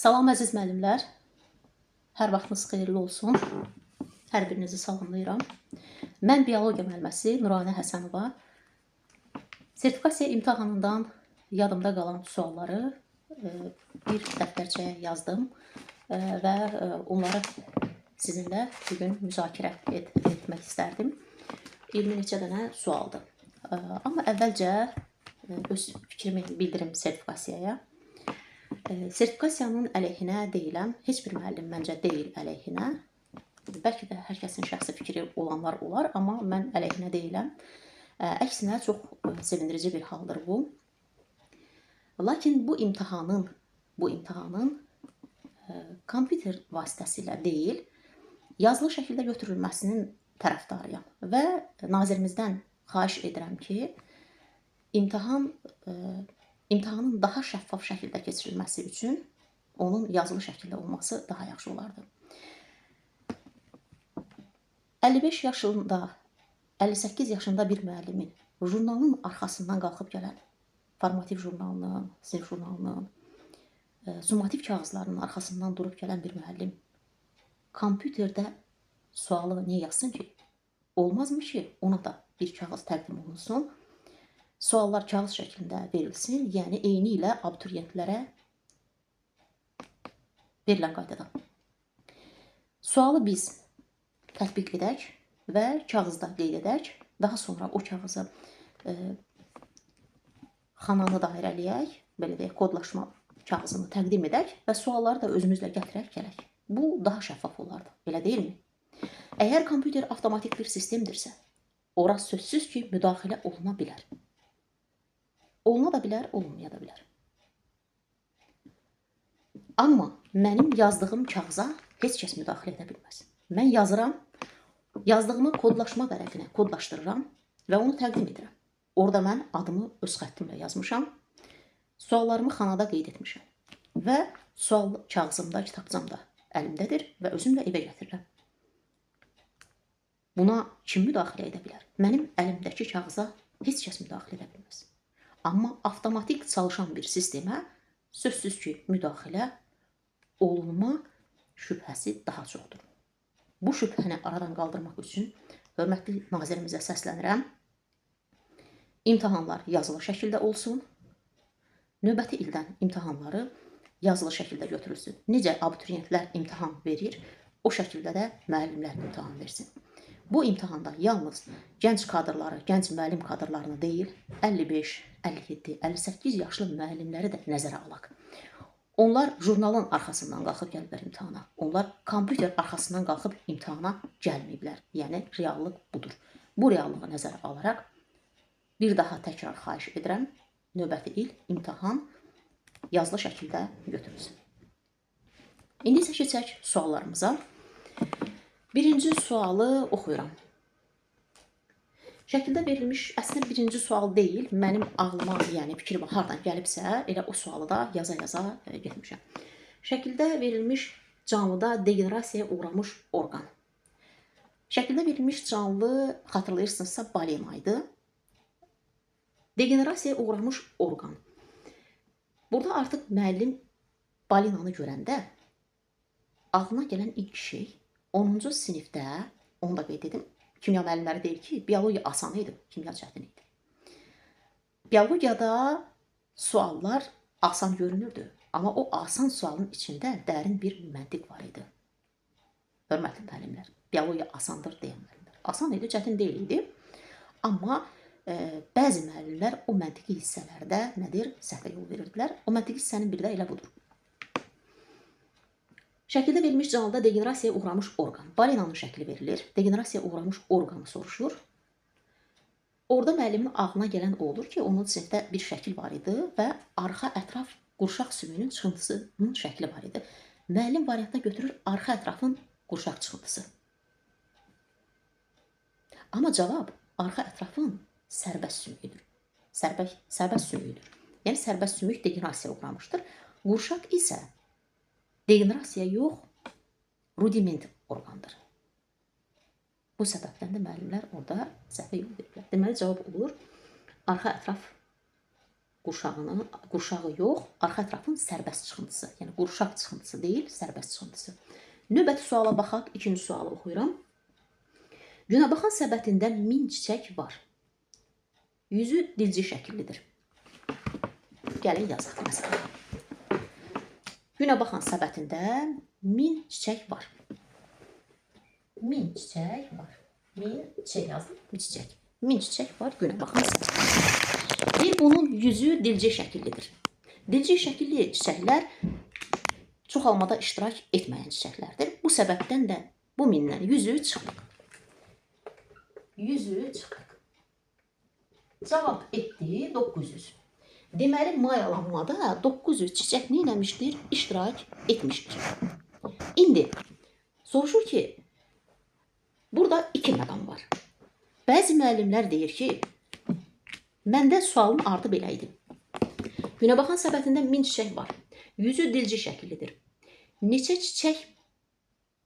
Salam əziz müəllimlər. Hər vaxtınız xeyirli olsun. Hər birinizi salamlayıram. Mən biologiya müəlliməsi Nuranə Həsənova. Sertifikasiya imtahanından yadımda qalan sualları bir dəftərçəyə yazdım və onları sizinlə bugün müzakirə etmək istərdim. 20 neçə dənə sualdır. Amma əvvəlcə öz fikrimi bildirim sertifikasiyaya. Sertifikasiyanın əleyhinə deyiləm. Heç bir müəllim məncə deyil əleyhinə. Bəlkə də hər kəsin şəxsi fikri olanlar olar, amma mən əleyhinə deyiləm. Əksinə çox sevindirici bir haldır bu. Lakin bu imtahanın kompüter vasitəsilə deyil, yazılı şəkildə götürülməsinin tərəfdarıyam və nazirimizdən xahiş edirəm ki, imtahanın daha şəffaf şəkildə keçirilməsi üçün onun yazılı şəkildə olması daha yaxşı olardı. 55 yaşında, 58 yaşında bir müəllimin jurnalın arxasından qalxıb gələn, formativ jurnalının, sinif jurnalının, summativ kağızlarının arxasından durub gələn bir müəllim kompüterdə sualı niyə yazsın ki? Olmazmı ki, ona da bir kağız təqdim olunsun, suallar kağız şəklində verilsin, yəni eyni ilə abituriyentlərə verilən qaydada. Sualı biz tətbiq edək və kağızda qeyd edək, daha sonra o kağızı xananı dairələyək, belə deyək, kodlaşma kağızını təqdim edək və sualları da özümüzlə gətirək gələk. Bu daha şəffaf olardı, elə deyilmi? Əgər kompüter avtomatik bir sistemdirsə, ora sözsüz ki, müdaxilə oluna bilər. Oluna da bilər, olunmaya da bilər. Amma mənim yazdığım kağıza heç kəs müdaxilə edə bilməz. Mən yazıram, yazdığımı kodlaşma vərəqinə kodlaşdırıram və onu təqdim edirəm. Orada mən adımı öz xəttimlə yazmışam, suallarımı xanada qeyd etmişəm və sual kağızımda, kitabçamda əlimdədir və özümlə evə gətirirəm. Buna kim müdaxilə edə bilər? Mənim əlimdəki kağıza heç kəs müdaxilə edə bilməz. Amma avtomatik çalışan bir sistemə sözsüz ki, müdaxilə olunma şübhəsi daha çoxdur. Bu şübhəni aradan qaldırmaq üçün hörmətli nazirimizə səslənirəm. İmtahanlar yazılı şəkildə olsun. Növbəti ildən imtahanları yazılı şəkildə götürülsün. Necə abituriyentlər imtahan verir, o şəkildə də müəllimlər imtahan versin. Bu imtahanda yalnız gənc kadrları, gənc müəllim kadrlarını deyil, 55, 57, 58 yaşlı müəllimləri də nəzərə alaq. Onlar jurnalın arxasından qalxıb gəliblər imtahana. Onlar kompüter arxasından qalxıb imtahana gəlməyiblər. Yəni, reallıq budur. Bu reallığı nəzərə alaraq bir daha təkrar xahiş edirəm. Növbəti il imtahan yazılı şəkildə götürülsün. İndi isə keçək suallarımıza. Birinci sualı oxuyuram. Şəkildə verilmiş, əslində birinci sual deyil, mənim ağlıma, yəni fikrim hardan gəlibsə, elə o sualı da yaza-yaza getmişəm. Şəkildə verilmiş canlıda degenerasiyaya uğramış orqan. Şəkildə verilmiş canlı, xatırlayırsınızsa, balina idi. Degenerasiyaya uğramış orqan. Burada artıq müəllim balinanı görəndə ağlına gələn ilk şey 10-cu sinifdə, onu da qeyd edim, kimya müəllimləri deyir ki, biologiya asan idi, kimya çətin idi. Biologiyada suallar asan görünürdü, amma o asan sualın içində dərin bir məntiq var idi. Hörmətli müəllimlər, biologiya asandır deyən müəllimlər. Asan idi, çətin deyil idi, amma bəzi müəllimlər o məntiqi hissələrdə nədir, səhvə yol verirdilər. O məntiqi hissənin biri də elə budur. Şəkildə verilmiş canlıda degenerasiyaya uğramış orqan. Balinanın şəkli verilir. Degenerasiyaya uğramış orqanı soruşur. Orada müəllimin ağlına gələn o olur ki, onun sinifdə bir şəkil var idi və arxa ətraf qurşaq sümüyünün çıxıntısının şəkli var idi. Müəllim variantına götürür arxa ətrafın qurşaq çıxıntısı. Amma cavab arxa ətrafın sərbəst sümüyüdür. Sərbəst sümüyüdür. Yəni sərbəst sümük degenerasiyaya uğramışdır. Qurşaq isə degenerasiya yox, rudiment orqandır. Bu səbəbdən də müəllimlər orada səhvə yol verirlər. Deməli, cavab olur, arxa ətraf qurşağı yox, arxa tərəfin sərbəst çıxıntısı. Yəni qurşaq çıxıntısı deyil, sərbəst çıxıntısı. Növbəti suala baxaq. İkinci sualı oxuyuram. Günəbaxan səbətində 1000 çiçək var. Yüzü dilci şəkillidir. Gəlin yazaq məsələn. Günəbaxan səbətində 1000 çiçək var. 1000 çiçək var. 1000 çiçək yazdım. 1000 çiçək var Günəbaxan səbətində. Bir bunun yüzü dilci şəkillidir. Dilci şəkilli çiçəklər çoxalmada iştirak etməyən çiçəklərdir. Bu səbəbdən də bu 1000-dən 100-ü çıxdıq. 100-ü çıxdıq. Cavab etdi 900. Deməli, mayalanmada 900 çiçək nə eləmişdir? İştirak etmişdir. İndi soruşur ki, burada 2 məqam var. Bəzi müəllimlər deyir ki, məndə sualın ardı belə idi. Günəbaxan səbətində 1000 çiçək var. Yüzü dilci şəkillidir. Neçə çiçək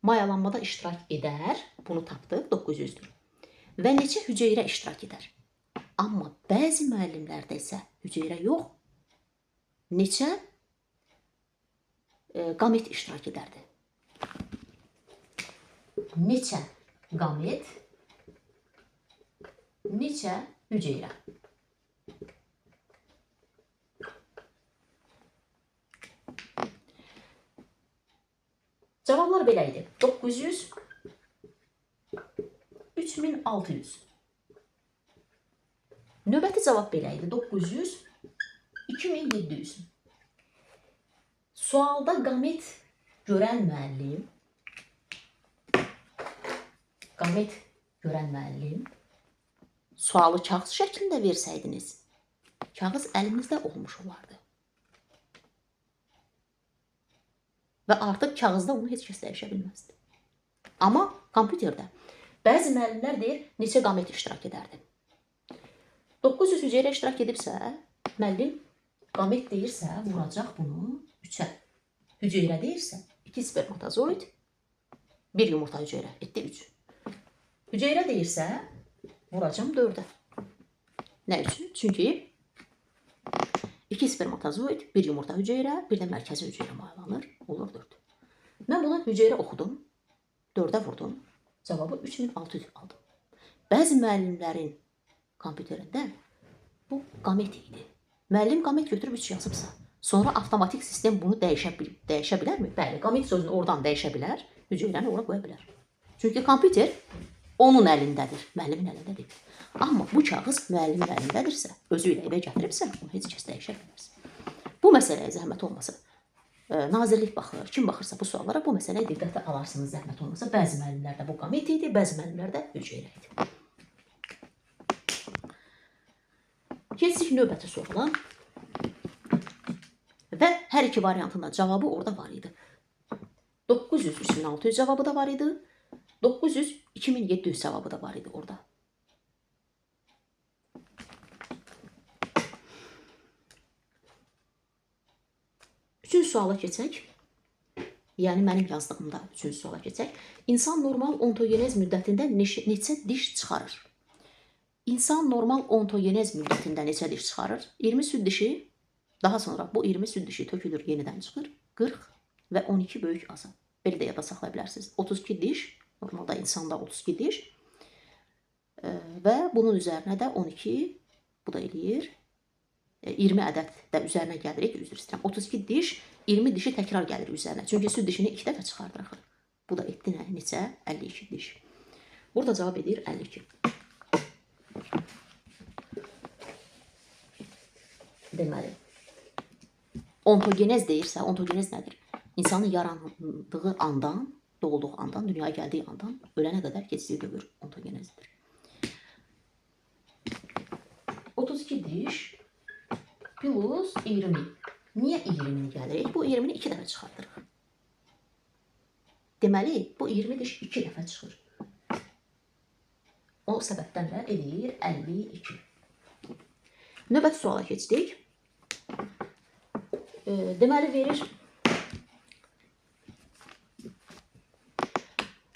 mayalanmada iştirak edər? Bunu tapdıq, 900-dür. Və neçə hüceyrə iştirak edər? Amma bəzi müəllimlərdə isə hüceyrə yox, neçə qamet iştirak edərdi? Neçə qamet, neçə hüceyrə? Cavablar belə idi. 900, 3600. Növbəti cavab belə idi. 900, 2700. Sualda qamet görən müəllim, sualı kağız şəklində versəydiniz, kağız əlinizdə olmuş olardı. Və artıq kağızda onu heç kəs dəyişə bilməzdi. Amma kompüterdə bəzi müəllimlər deyir, neçə qamet iştirak edərdi. 900 hüceyrə iştirak edibsə, müəllim qamet deyirsə, vuracaq bunu 3-ə. Hüceyrə deyirsə, 2 spermatozoid, 1 yumurta hüceyrə, etdi 3. Hüceyrə deyirsə, vuracam 4-ə. Nə üçün? Çünki 2 spermatozoid, 1 yumurta hüceyrə, bir də mərkəzi hüceyrə mayalanır, olur 4. Mən buna hüceyrə oxudum, 4-ə vurdum, cavabı 3600 aldım. Bəzi müəllimlərin kompüterində bu qamet idi. Müəllim qamet götürüb 3 yazıbsa, sonra avtomatik sistem bunu dəyişə bilərmi? Bəli, qamet sözünü oradan dəyişə bilər, hüceyrəni ora qoya bilər. Çünki kompüter onun əlindədir, müəllimin əlində deyil. Amma bu kağız müəllimin əlindədirsə, özü ilə evə gətiribsə, onu heç kəs dəyişə bilməz. Bu məsələyə zəhmət olmasa, nazirlik baxır, kim baxırsa bu suallara bu məsələyə diqqətə alarsınız zəhmət olmasa. Bəzi müəllimlərdə bu qamet idi, bəzi müəllimlərdə hüceyrə idi. Keçdik növbəti suala. Və hər iki variantın da cavabı orada var idi. 900 3600 cavabı da var idi. 900 2700 cavabı da var idi orada. Üçüncü suala keçək. Yəni mənim yazdığımda üçüncü suala keçək. İnsan normal ontogenez müddətində neçə diş çıxarır? İnsan normal ontogenez müddətində neçə diş çıxarır? 20 süd dişi, daha sonra bu 20 süd dişi tökülür, yenidən çıxır. 40 və 12 böyük azı. Belə də yada saxlaya bilərsiniz. 32 diş, normalda insanda 32 diş və bunun üzərinə də 12, bu da eləyir. 20 ədəd də üzərinə gəlirik, üzr istəyirəm. 32 diş, 20 dişi təkrar gəlir üzərinə. Çünki süd dişini 2 dəfə çıxardır axı. Bu da etdi neçə? 52 diş. Burada cavab edir 52. Deməli, ontogenez deyirsə, ontogenez nədir? İnsanın yarandığı andan, doğulduğu andan, dünyaya gəldiyi andan ölənə qədər keçdiyi dövr ontogenezdir. 32 diş plus 20. Niyə 20-ni gəlirik? Bu 20-ni 2 dəfə çıxardırıq. Deməli, bu 20 diş 2 dəfə çıxır. O səbəbdən də edir 52. Növbəti suala keçdik. Deməli, verir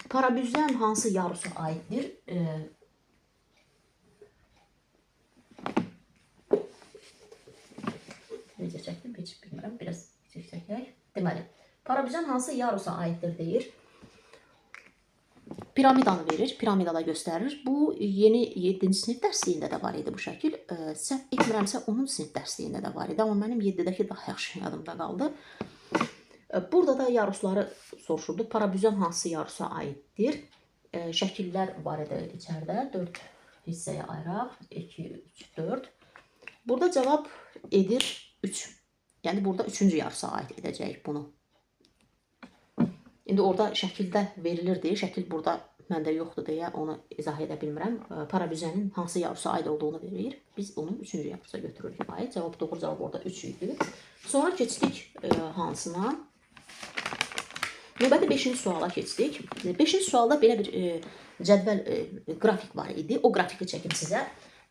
parabüzdən hansı yarusu aiddir? Deməli, parabüzən hansı yarusa aiddir deyir. Piramidanı verir, piramidada göstərir. Bu yeni 7-ci sinif dərsliyində də var idi bu şəkil. Səhv etmirəmsə 10-cu sinif dərsliyində də var idi, amma mənim 7-dəki daha yaxşı yadımda qaldı. Burada da yarusları soruşuldu. Parabüzən hansı yarusa aiddir? Şəkillər var idi içəridə. 4 hissəyə ayıraq. 2, 3, 4. Burada cavab edir 3. Yəni burada 3-cü yarusa aid edəcəyik bunu. İndi orada şəkildə verilirdi. Şəkil burada məndə yoxdur deyə onu izah edə bilmirəm. Parabüzənin hansı yarusa aid olduğunu verir. Biz onu 3-cü yarusa götürürük aid. Cavab doğru cavab orada 3 idi. Sonra keçdik hansına? Növbəti 5-ci suala keçdik. 5-ci sualda belə bir cədvəl qrafik var idi. O qrafiki çəkim sizə.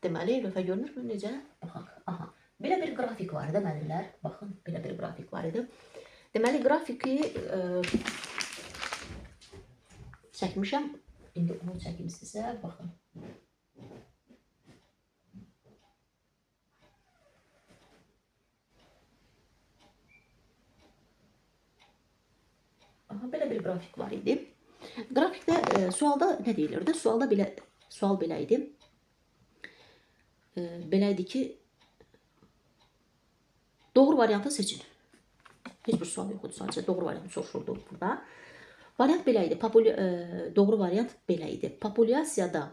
Deməli, lövhə görünürmü necə? Baxaq. Aha. Belə bir qrafik var idi müəllimlər. Baxın, belə bir qrafik var idi. Deməli, qrafiki çəkmişəm. İndi onu çəkim sizə. Baxın. Aha, belə bir qrafik var idi. Qrafikdə sualda nə deyilirdi? Sual belə idi. Belə idi ki, doğru variantı seçin. Heç bir sual yox idi, sadəcə doğru variantı soruşuldu burada. Variant belə idi. Doğru variant belə idi. Populyasiyada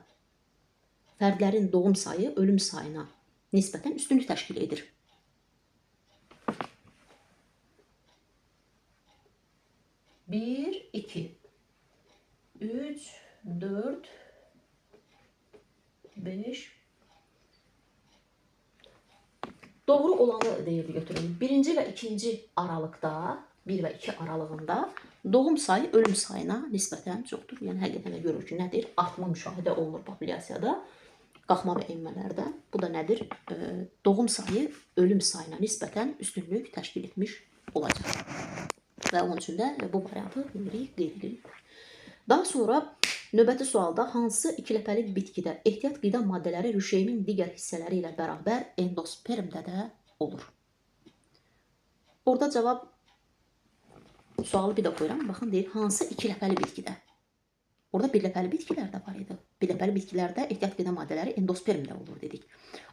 fərdlərin doğum sayı ölüm sayına nisbətən üstünlük təşkil edir. Bir, 2, 3, 4, 5. Doğru olanı deyildi götürün. Birinci və ikinci aralıqda, 1 və 2 aralığında doğum sayı ölüm sayına nisbətən çoxdur. Yəni həqiqətən də görür ki, nədir? Artma müşahidə olunur populyasiyada, qalxma və enmələrdə. Bu da nədir? Doğum sayı ölüm sayına nisbətən üstünlük təşkil etmiş olacaq. Və onun üçün də bu variantı qeyd edirik. Daha sonra növbəti sualda hansı ikiləpəli bitkidə ehtiyat qida maddələri rüşeyimin digər hissələri ilə bərabər endospermdə də olur? Orada cavab, sualı bir də qoyuram. Baxın, deyir, hansı ikiləpəli bitkidə? Orada birləpəli bitkilər də var idi. Birləpəli bitkilərdə ehtiyat qida maddələri endospermdə olur dedik.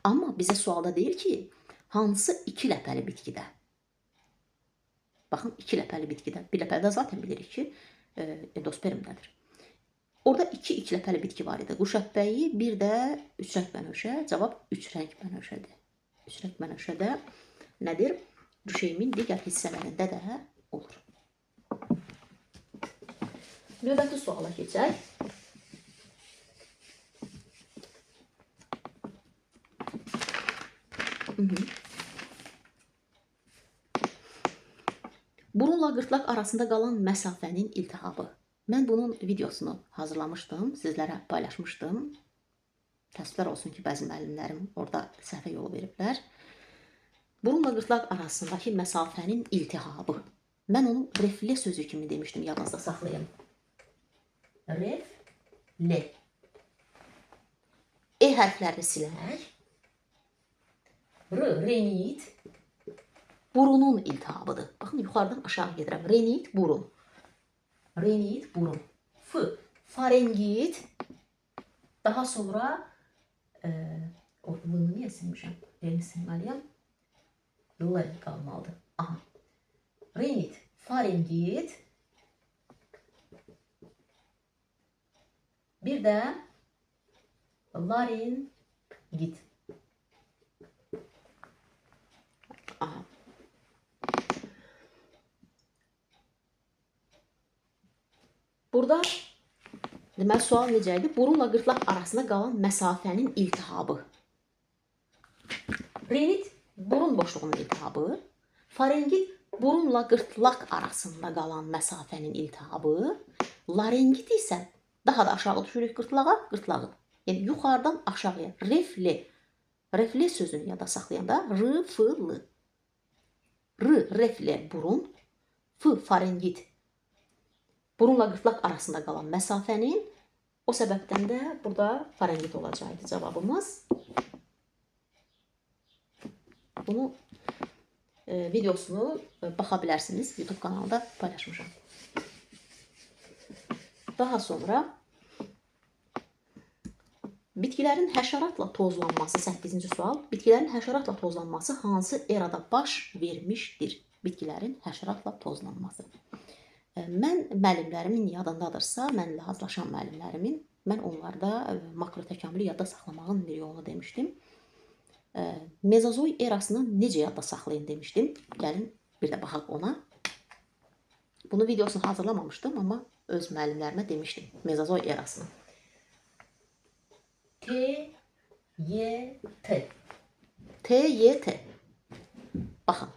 Amma bizə sualda deyir ki, hansı ikiləpəli bitkidə? Baxın, ikiləpəli bitkidə. Birləpəlidə zaten bilirik ki, endospermdədir. Orada 2 ikiləpəli bitki var idi. Quş əpbəyi, bir də 3 rəng bənövşə. Cavab 3 rəng bənövşədir. 3 rəng bənövşədə nədir? Rüşeyimin digər hissələrində də olur. Növbəti suala keçək. Burunla qırtlaq arasında qalan məsafənin iltihabı. Mən bunun videosunu hazırlamışdım, sizlərə paylaşmışdım. Təəssüflər olsun ki, bəzi müəllimlərim orada səhvə yol veriblər. Burunla qırtlaq arasındakı məsafənin iltihabı. Mən onu refle sözü kimi demişdim, yadınızda saxlayın. Refle. E hərflərini silək. Renit. Burunun iltihabıdır. Baxın, yuxarıdan aşağı gedirəm. Renit, burun. Renit, burun. F, farengit. Daha sonra o l-nı niyə silmişəm? L-ni silməliyəm. L qalmalıdır. Aha. Renit, farengit. Bir də laringit. Aha. Burada deməli sual necə idi? Burunla qırtlaq arasında qalan məsafənin iltihabı. Renit burun boşluğunun iltihabı. Farengit burunla qırtlaq arasında qalan məsafənin iltihabı. Laringit isə daha da aşağı düşürük qırtlağı. Yəni yuxarıdan aşağıya. Refle. Refle sözünü yada saxlayanda r, f, l. R, refle burun. F, farengit. Burunla qırtlaq arasında qalan məsafənin, o səbəbdən də burada farengit olacaqdı cavabımız. Bunu videosunu baxa bilərsiniz. YouTube kanalında paylaşmışam. Daha sonra bitkilərin həşəratla tozlanması 8-ci sual. Bitkilərin həşəratla tozlanması hansı erada baş vermişdir? Bitkilərin həşəratla tozlanması. Mən müəllimlərimin yadındadırsa, mənlə hazırlaşan müəllimlərimin, mən onlarda makro təkamülü yadda saxlamağın bir yolunu demişdim. Mezozoy erasını necə yadda saxlayın demişdim. Gəlin bir də baxaq ona. Bunu videosunu hazırlamamışdım, amma öz müəllimlərimə demişdim. Mezozoy erasını. T-Y-T. T-Y-T. Baxın.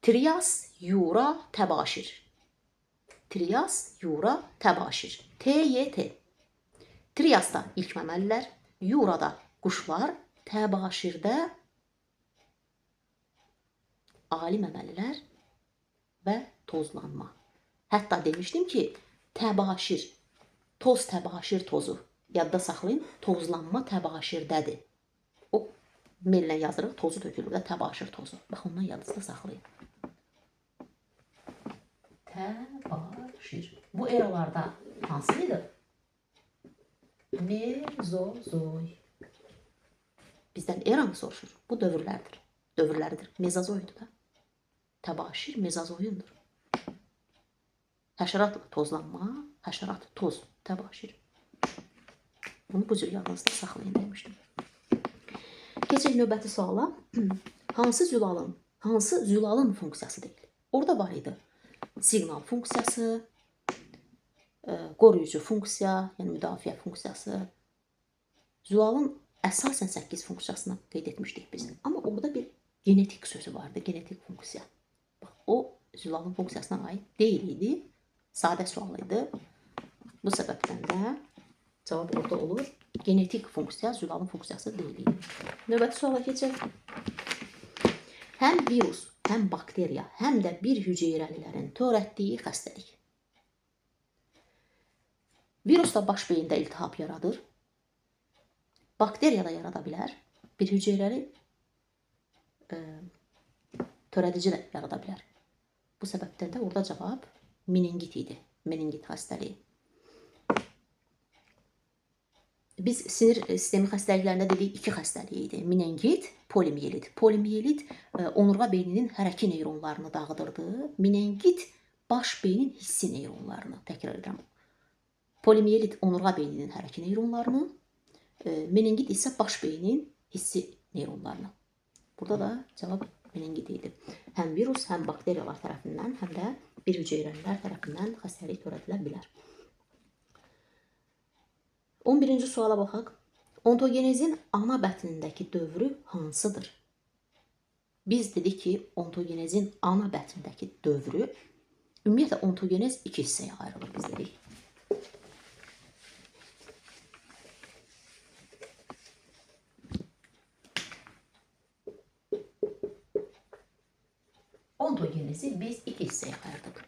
Trias, Yura, Təbaşir. Trias, Yura, Təbaşir. T-Y-T. Triasda ilk məməlilər, Yurada quşlar, Təbaşirdə ali məməlilər və tozlanma. Hətta demişdim ki, təbaşir, toz təbaşir tozu. Yadda saxlayın, tozlanma təbaşirdədir. O mellə yazırıq, tozu tökülür də təbaşir tozu. Bax, ondan yadınızda saxlayın. Təbaşir. Bu eralarda hansıdır? Mezozoy. Bizdən era mı soruşur? Bu dövrlərdir. Dövrləridir. Mezozoydur da. Təbaşir mezozoyundur. Həşəratla tozlanma, həşərat toz, təbaşir. Bunu bu cür yadınızda saxlayın demişdim. Keçək növbəti suala. Hansı zülalın funksiyası deyil? Orada var idi. Siqnal funksiyası, qoruyucu funksiya, yəni müdafiə funksiyası. Zülalın əsasən 8 funksiyasını qeyd etmişdik biz. Amma orada bir genetik sözü vardı, genetik funksiya. Bax, o zülalın funksiyasına aid deyil idi. Sadə sual idi. Bu səbəbdən də cavab orada olur. Genetik funksiya zülalın funksiyası deyil idi. Növbəti suala keçək. Həm virus, həm bakteriya, həm də bir hüceyrəlilərin törətdiyi xəstəlik. Virus da baş beyində iltihab yaradır. Bakteriya da yarada bilər. Bir hüceyrəli törədici də yarada bilər. Bu səbəbdən də orada cavab meningit idi. Meningit xəstəliyi. Biz sinir sistemi xəstəliklərində dedik 2 xəstəliyi idi. Meningit, polimiyelit. Polimiyelit onurğa beyninin hərəki neyronlarını dağıdırdı. Meningit baş beynin hissi neyronlarını. Təkrar edirəm. Polimiyelit onurğa beyninin hərəki neyronlarını, meningit isə baş beynin hissi neyronlarını. Burada da cavab meningit idi. Həm virus, həm bakteriyalar tərəfindən, həm də bir hüceyrəlilər tərəfindən xəstəlik törədilə bilər. 11-ci suala baxaq. Ontogenezin ana bətnindəki dövrü hansıdır? Biz dedik ki, ontogenezin ana bətnindəki dövrü, ümumiyyətlə ontogenez 2 hissəyə ayrılır biz dedik. Ontogenezi biz 2 hissəyə ayırdıq.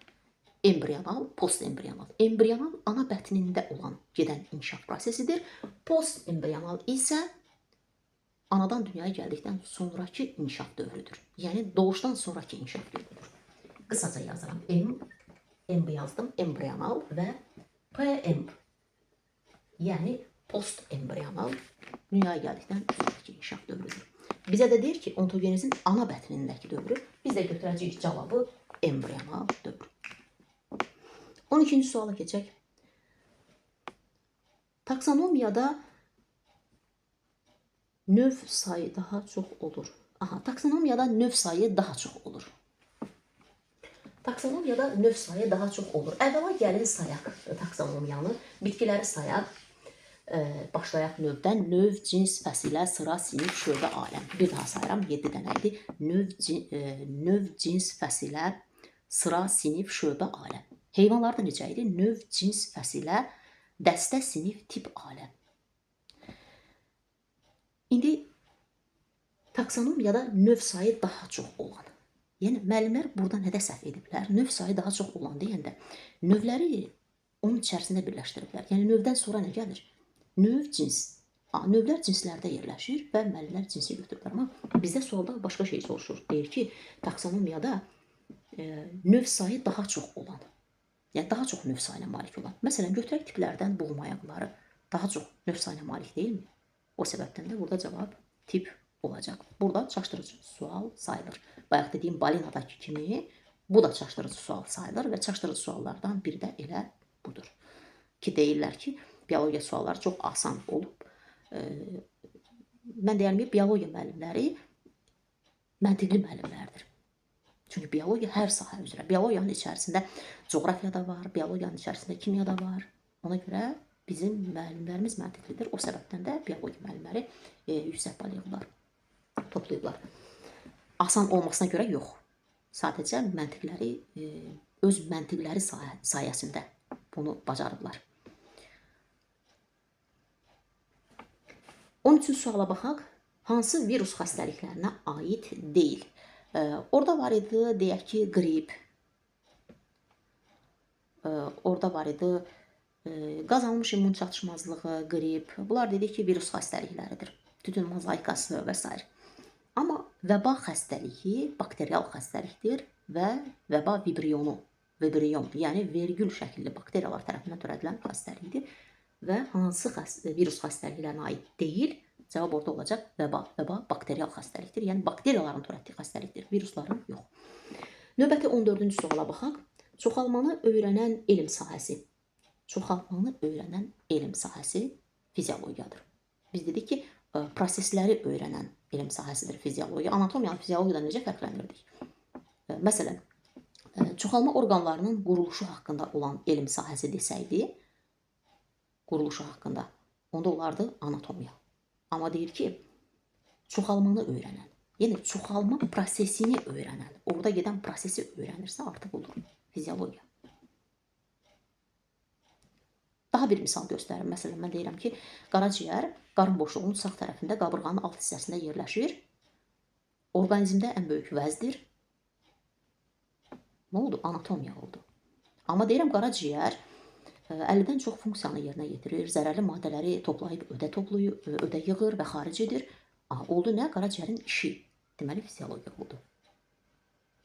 Embrional, post-embrional. Embrional ana bətnində olan gedən inkişaf prosesidir. Post-embrional isə anadan dünyaya gəldikdən sonraki inkişaf dövrüdür. Yəni doğuşdan sonraki inkişaf dövrüdür. Qısaca yazıram. M yazdım, embrional və PM. Yəni post-embrional dünyaya gəldikdən sonraki inkişaf dövrüdür. Bizə də deyir ki, ontogenezin ana bətnindəki dövrü, biz də götürəcəyik cavabı embrional dövr. 12-ci suala keçək. Taksonomiyada növ sayı daha çox olur. Taksonomiyada növ sayı daha çox olur. Taksonomiyada növ sayı daha çox olur. Əvvəla gəlin sayaq taksonomiyanı, bitkiləri sayaq. Başlayaq növdən. Növ, cins, fəsilə, sıra, sinif, şöbə, aləm. Bir daha sayıram, 7 dənə idi. Növ, cins, fəsilə, sıra, sinif, şöbə, aləm. Heyvanlarda necə idi? Növ, cins, fəsilə, dəstə, sinif, tip, aləm. İndi taksonomiyada növ sayı daha çox olan. Yəni, müəllimlər burada nədə səhv ediblər? Növ sayı daha çox olan deyəndə, növləri onun içərisində birləşdiriblər. Yəni, növdən sonra nə gəlir? Növ, cins. Növlər cinslərdə yerləşir və müəllimlər cinsi götürürlər. Amma bizdə sualda başqa şey soruşur. Deyir ki, taksonomiyada növ sayı daha çox olan, yəni daha çox növ sayına malik olan. Məsələn, götürək tiplərdən boğma ayaqları daha çox növ sayına malik deyilmi? O səbəbdən də burada cavab tip olacaq. Burada çaşdırıcı sual sayılır. Bayaq dediyim balinadakı kimi bu da çaşdırıcı sual sayılır və çaşdırıcı suallardan biri də elə budur. Ki deyirlər ki, biologiya sualları çox asan olub. Mən deyirəm ki, biologiya müəllimləri məntiqli müəllimlərdir. Çünki biologiya hər sahə üzrə. Biologiyanın içərisində coğrafiya da var, biologiyanın içərisində kimya da var. Ona görə bizim müəllimlərimiz məntiqlidir. O səbəbdən də biologiya müəllimləri yüksək bal yığırlar, toplayıblar. Asan olmasına görə yox. Sadəcə məntiqləri, öz məntiqləri sayəsində bunu bacarıblar. 13-cü suala baxaq. Hansı virus xəstəliklərinə aid deyil? Orada var idi, deyək ki, qrip. Orada var idi qazanmış immun çatışmazlığı, qrip. Bunlar dedik ki, virus xəstəlikləridir. Tütün mozaikası və s. Amma vəba xəstəliyi bakterial xəstəlikdir və vəba vibrion, yəni vergül şəkilli bakteriyalar tərəfindən törədilən xəstəlikdir və hansı virus xəstəliklərinə aid deyil? Cavab orada olacaq vəba. Vəba bakterial xəstəlikdir, yəni bakteriyaların törətdiyi xəstəlikdir, virusların yox. Növbəti 14-cü suala baxaq. Çoxalmanı öyrənən elm sahəsi. Çoxalmanı öyrənən elm sahəsi fiziologiyadır. Biz dedik ki, prosesləri öyrənən elm sahəsidir fiziologiya. Anatomiyanı fiziologiyadan necə fərqləndirdik? Məsələn, çoxalma orqanlarının quruluşu haqqında olan elm sahəsi desəydi, quruluşu haqqında, onda olardı anatomiya. Amma deyir ki, çoxalmanı öyrənən, yəni çoxalma prosesini öyrənən, orada gedən prosesi öyrənirsə artıq olur fiziologiya. Daha bir misal göstərim. Məsələn, mən deyirəm ki, qaraciyər qarın boşluğunun sağ tərəfində qabırğanın alt hissəsində yerləşir. Orqanizmdə ən böyük vəzdir. Nə oldu? Anatomiya oldu. Amma deyirəm, qaraciyər 50-dən çox funksiyanı yerinə yetirir, zərərli maddələri toplayıb ödə yığır və xaric edir. Oldu nə? Qaraciyərin işi. Deməli, fiziologiya oldu.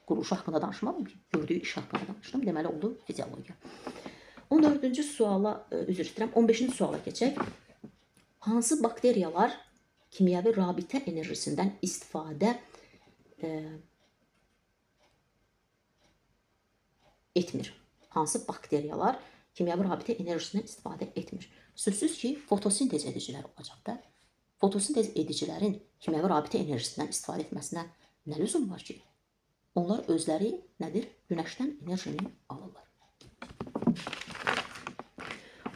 Quruluşu haqqında danışmadım ki, gördüyü iş haqqında danışdım. Deməli, oldu fiziologiya. 14-cü suala, üzr istəyirəm, 15-ci suala keçək. Hansı bakteriyalar kimyəvi rabitə enerjisindən istifadə etmir? Hansı bakteriyalar kimyəvi rabitə enerjisindən istifadə etmir? Sözsüz ki, fotosintez edicilər olacaq da. Fotosintez edicilərin kimyəvi rabitə enerjisindən istifadə etməsinə nə lüzum var ki? Onlar özləri nədir? Günəşdən enerjini alırlar.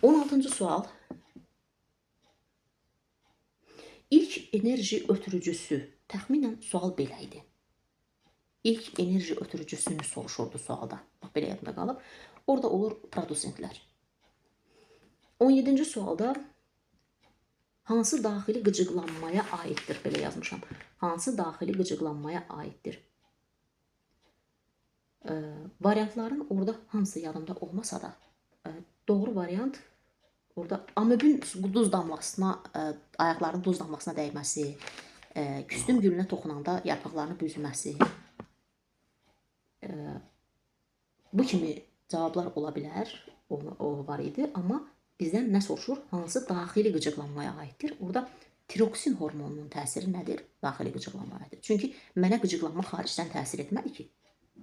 16-cı sual. İlk enerji ötürücüsü. Təxminən sual belə idi. İlk enerji ötürücüsünü soruşurdu sualda. Bax, belə yadımda qalıb. Orada olur produsentlər. 17-ci sualda hansı daxili qıcıqlanmaya aiddir? Belə yazmışam. Hansı daxili qıcıqlanmaya aiddir? Variantların orada hamısı yadımda olmasa da doğru variant orada amöbün duz damlasına, ayaqlarının duz damlasına dəyməsi, küstüm gülünə toxunanda yarpaqlarını büzməsi, bu kimi cavablar ola bilər, o var idi. Amma bizdən nə soruşur? Hansı daxili qıcıqlanmaya aiddir? Orada tiroksin hormonunun təsiri nədir? Daxili qıcıqlanmaya aiddir. Çünki mənə qıcıqlanma xaricdən təsir etmədi ki.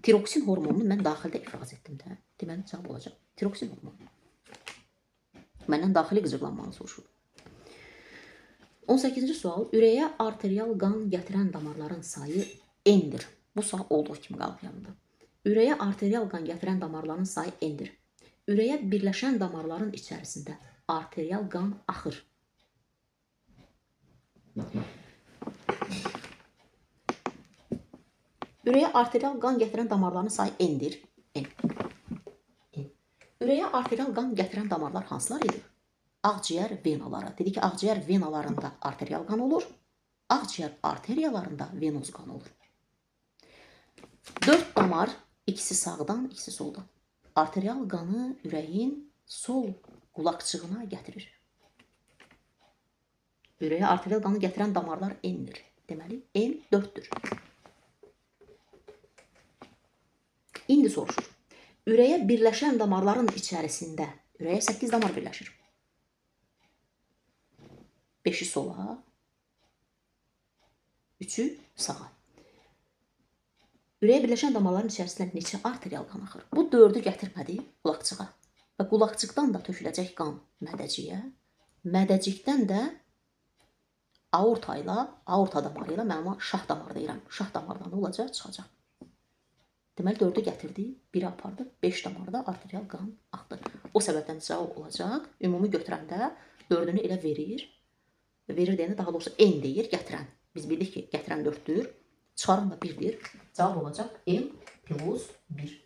Tiroksin hormonunu mən daxildə ifraz etdim də. Deməli, cavab olacaq. Tiroksin hormonu. Məndən daxili qıcıqlanmanı soruşur. 18-ci sual. Ürəyə arterial qan gətirən damarların sayı N-dir. Bu sual olduğu kimi qalıb yanında. Ürəyə arterial qan gətirən damarların sayı N-dir. Ürəyə birləşən damarların içərisində arterial qan axır. Ürəyə arterial qan gətirən damarların sayı N-dir. N. Ürəyə arterial qan gətirən damarlar hansılar idi? Ağciyər venaları. Dedik ki, ağciyər venalarında arterial qan olur. Ağciyər arteriyalarında venoz qan olur. 4 damar, ikisi sağdan, ikisi soldan. Arterial qanı ürəyin sol qulaqçığına gətirir. Ürəyə arterial qanı gətirən damarlar N-dir. Deməli, N 4-dür. İndi soruşur. Ürəyə birləşən damarların içərisində ürəyə 8 damar birləşir. 5-i sola, 3-ü sağa. Ürəyə birləşən damarların içərisində neçə arterial qan axır? Bu 4-ü gətirmədi qulaqçığa. Və qulaqçıqdan da töküləcək qan mədəciyə, mədəcikdən də aorta ilə, aorta damarı ilə, mən ona şah damarı deyirəm. Şah damardan nə olacaq? Çıxacaq. Deməli, 4-ü gətirdi, 1-i apardı, 5 damarda arterial qan axdı. O səbəbdən cavab olacaq. Ümumi götürəndə 4-ünü elə verir. Verir deyəndə daha doğrusu N deyir, gətirən. Biz bildik ki, gətirən 4-dür. Çıxaran da 1-dir. Cavab olacaq N plus 1.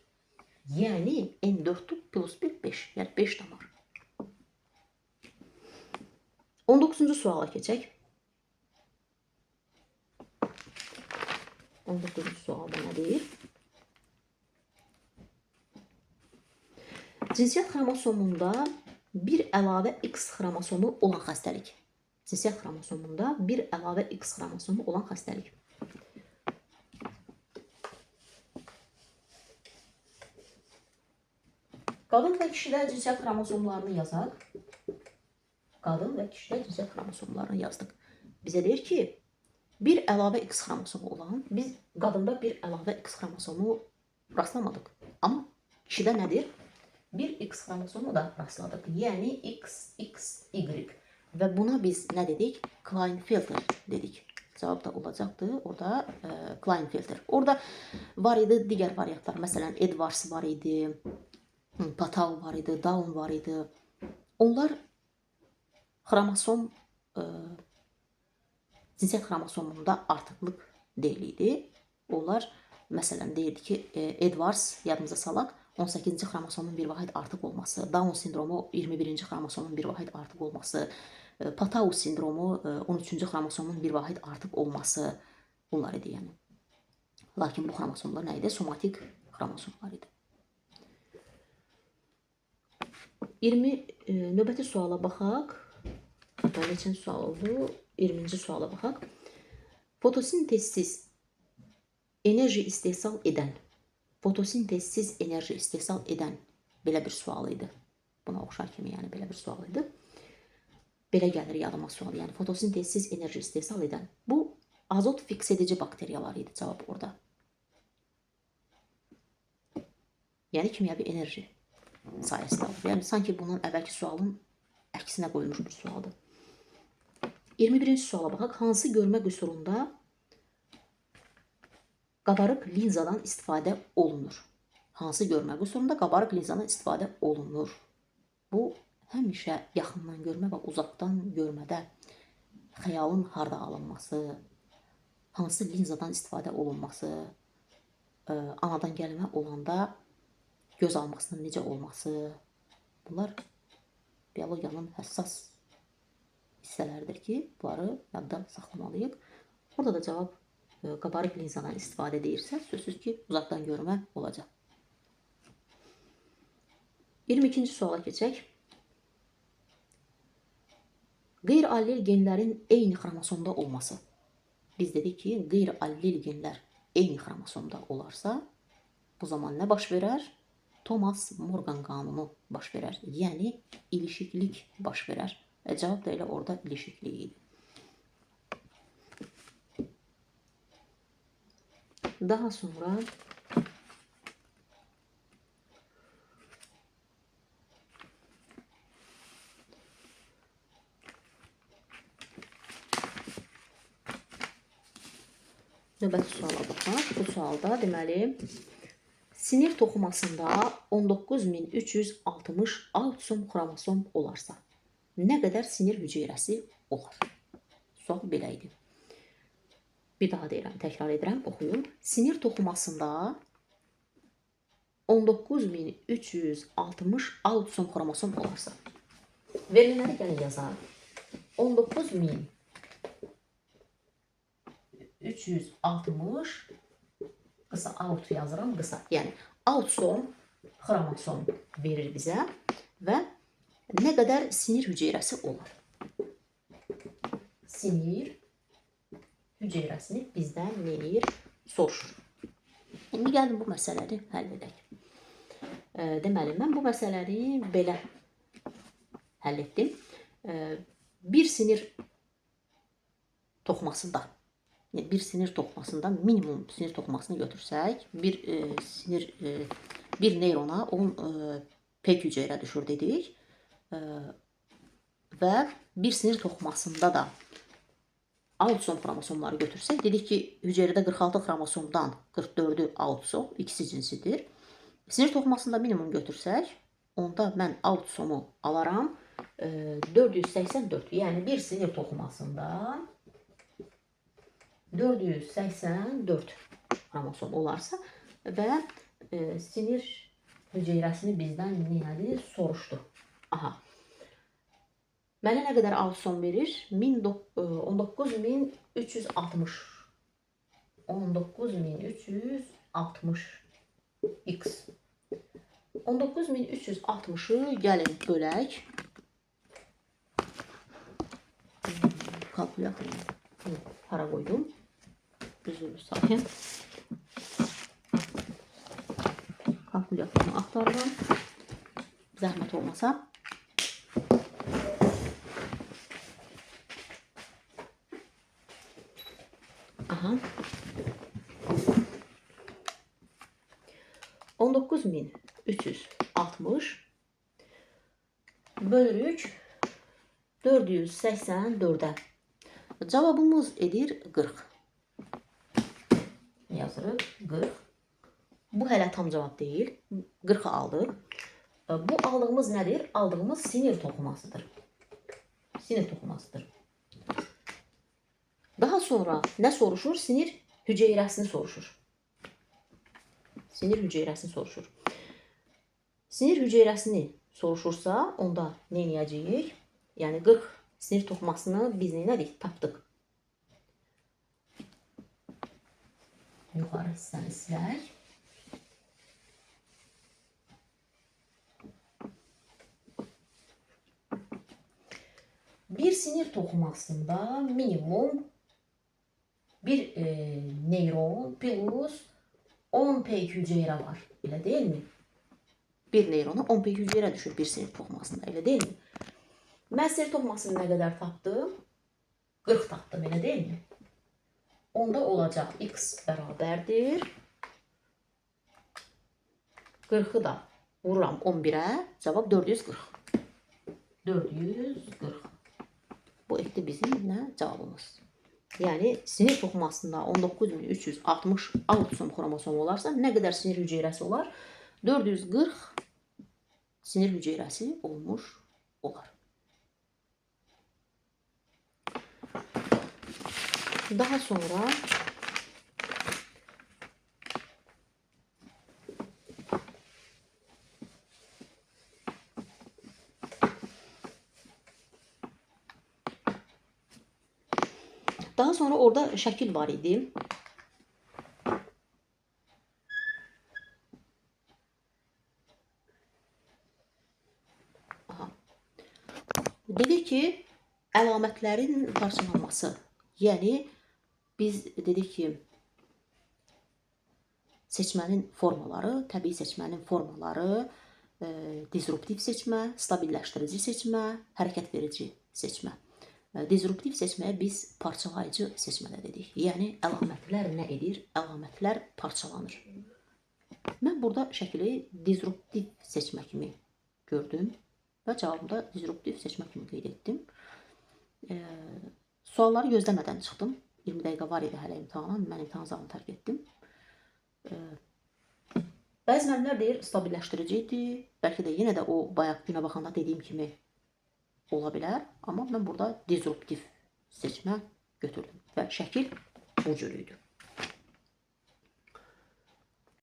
Yəni N 4 plus 1 5. Yəni 5 damar. 19-cu suala keçək. 19-cu sualda nə deyir? Cinsiyyət xromosomunda bir əlavə X xromosomu olan xəstəlik. Cinsiyyət xromosomunda bir əlavə X xromosomu olan xəstəlik. Qadın və kişidə cinsiyyət xromosomlarını yazaq. Qadın və kişidə cinsiyyət xromosomlarını yazdıq. Bizə deyir ki, bir əlavə X xromosomu olan, biz qadında bir əlavə X xromosomu rastlamadıq. Amma kişidə nədir? Bir X xromosomu da rastladıq. Yəni X, X, Y. Və buna biz nə dedik? Klinefelter dedik. Cavab da olacaqdır. Orada Klinefelter. Orada var idi digər variantlar. Məsələn, Edwards var idi, Patau var idi, Down var idi. Onlar xromosom, cinsiyyət xromosomunda artıqlıq deyildi. Onlar, məsələn, deyirdi ki, Edwards, yadımıza salaq, 18-ci xromosomun bir vahid artıq olması, Down sindromu 21-ci xromosomun bir vahid artıq olması, Patau sindromu 13-cü xromosomun bir vahid artıq olması, bunlar idi yəni. Lakin bu xromosomlar nə idi? Somatik xromosomlar idi. Növbəti suala baxaq. Neçənci sual oldu? 20-ci suala baxaq. Fotosintezsiz enerji istehsal edən, fotosintezsiz enerji istehsal edən belə bir sual idi. Buna oxşar kimi, yəni belə bir sual idi. Belə gəlir yadıma sual, yəni fotosintezsiz enerji istehsal edən. Bu azot fiks edici bakteriyalar idi cavab orada. Yəni kimyəvi enerji sayəsində olur. Yəni sanki bunun əvvəlki sualın əksinə qoyulmuş bir sualdır. 21-ci suala baxaq. Hansı görmə qüsurunda qabarıq linzadan istifadə olunur? Hansı görmə qüsurunda qabarıq linzadan istifadə olunur? Bu, həmişə yaxından görmə və uzaqdan görmədə xəyalın harda alınması, hansı linzadan istifadə olunması, anadan gəlmə olanda göz almasının necə olması, bunlar biologiyanın həssas hissələridir ki, bunları yadda saxlamalıyıq. Orada da cavab qabarıq linzadan istifadə edirsə, sözsüz ki, uzaqdan görmə olacaq. 22-ci suala keçək. Qeyri-allel genlərin eyni xromosomda olması. Biz dedik ki, qeyri-allel genlər eyni xromosomda olarsa, bu zaman nə baş verər? Thomas Morgan qanunu baş verər. Yəni, ilişiklik baş verər. Cavab da elə orada ilişiklik idi. Daha sonra növbəti suala baxaq. Bu sualda deməli sinir toxumasında 19360 autosom xromosom olarsa nə qədər sinir hüceyrəsi olar? Sual belə idi. Bir daha deyirəm, təkrar edirəm, oxuyum. Sinir toxumasında 19360 autosom xromosom olarsa verilənləri gəlin yazaq. 19360 qısa out yazıram, qısa. Yəni autosom xromosom verir bizə və nə qədər sinir hüceyrəsi olar? sinir hüceyrəsini bizdən neyir? Soruşur. İndi gəlin bu məsələni həll edək. Deməli, mən bu məsələni belə həll etdim. Bir sinir toxmasında, yəni bir sinir toxmasında minimum sinir toxmasını götürsək, bir neyrona 10 pek hüceyrə düşür dedik. Və bir sinir toxmasında da autosom xromosomları götürsək, dedik ki, hüceyrədə 46 xromosomdan 44'ü autosom, ikisi cinsidir. Sinir toxmasında minimum götürsək, onda mən autosomu alaram 484. Yəni bir sinir toxmasında 484 xromosom olarsa və sinir hüceyrəsini bizdən nədir? Soruşdu. Aha. Mənə nə qədər autosom verir? 19360. 19360 x. 19360'ı gəlin bölək. Kalkulatoru hara qoydum? Üzülü sayın. Kalkulatorunu axtarıram. Zəhmət olmasa. Aha. 19360 bölürük 484'e. Cavabımız edir 40. Yazırıq 40. Bu hələ tam cavab deyil. 40'ı aldıq. Bu aldığımız nədir? Aldığımız sinir toxumasıdır. Sinir toxumasıdır. Daha sonra nə soruşur? Sinir hüceyrəsini soruşur. Sinir hüceyrəsini soruşur. Sinir hüceyrəsini soruşursa, onda nə edəcəyik? Yəni 40 sinir toxumasını biz nədik? Tapdıq. Yuxarı hissəni silək. Bir sinir toxumasında minimum bir neyron plus 10 peyk hüceyrə var. Elə deyilmi? Bir neyrona 10 peyk hüceyrə düşür bir sinir toxumasında. Elə deyilmi? Mən sinir toxumasını nə qədər tapdım? 40 tapdım. Elə deyilmi? Onda olacaq x bərabərdir. 40'ı da vururam 11'e. Cavab 440. 440. Bu etdi bizim nə? Cavabımız. Yəni sinir toxumasında 19360 autosom xromosom olarsa nə qədər sinir hüceyrəsi olar? 440 sinir hüceyrəsi olmuş olar. Daha sonra orada şəkil var idi. Aha. Dedi ki, əlamətlərin parçalanması. Yəni biz dedik ki, seçmənin formaları, təbii seçmənin formaları, disruptiv seçmə, stabilləşdirici seçmə, hərəkət verici seçmə. Disruptiv seçməyə biz parçalayıcı seçmədə dedik. Yəni əlamətlər nə edir? Əlamətlər parçalanır. Mən burada şəkili disruptiv seçmə kimi gördüm və cavabımda disruptiv seçmə kimi qeyd etdim. Sualları gözləmədən çıxdım. 20 dəqiqə var idi hələ imtahana. Mən imtahan zalını tərk etdim. Bəzi müəllimlər deyir, stabilləşdirici idi. Bəlkə də yenə də o bayaq günə baxanda dediyim kimi ola bilər. Amma mən burada disruptiv seçmə götürdüm və şəkil bu cür idi.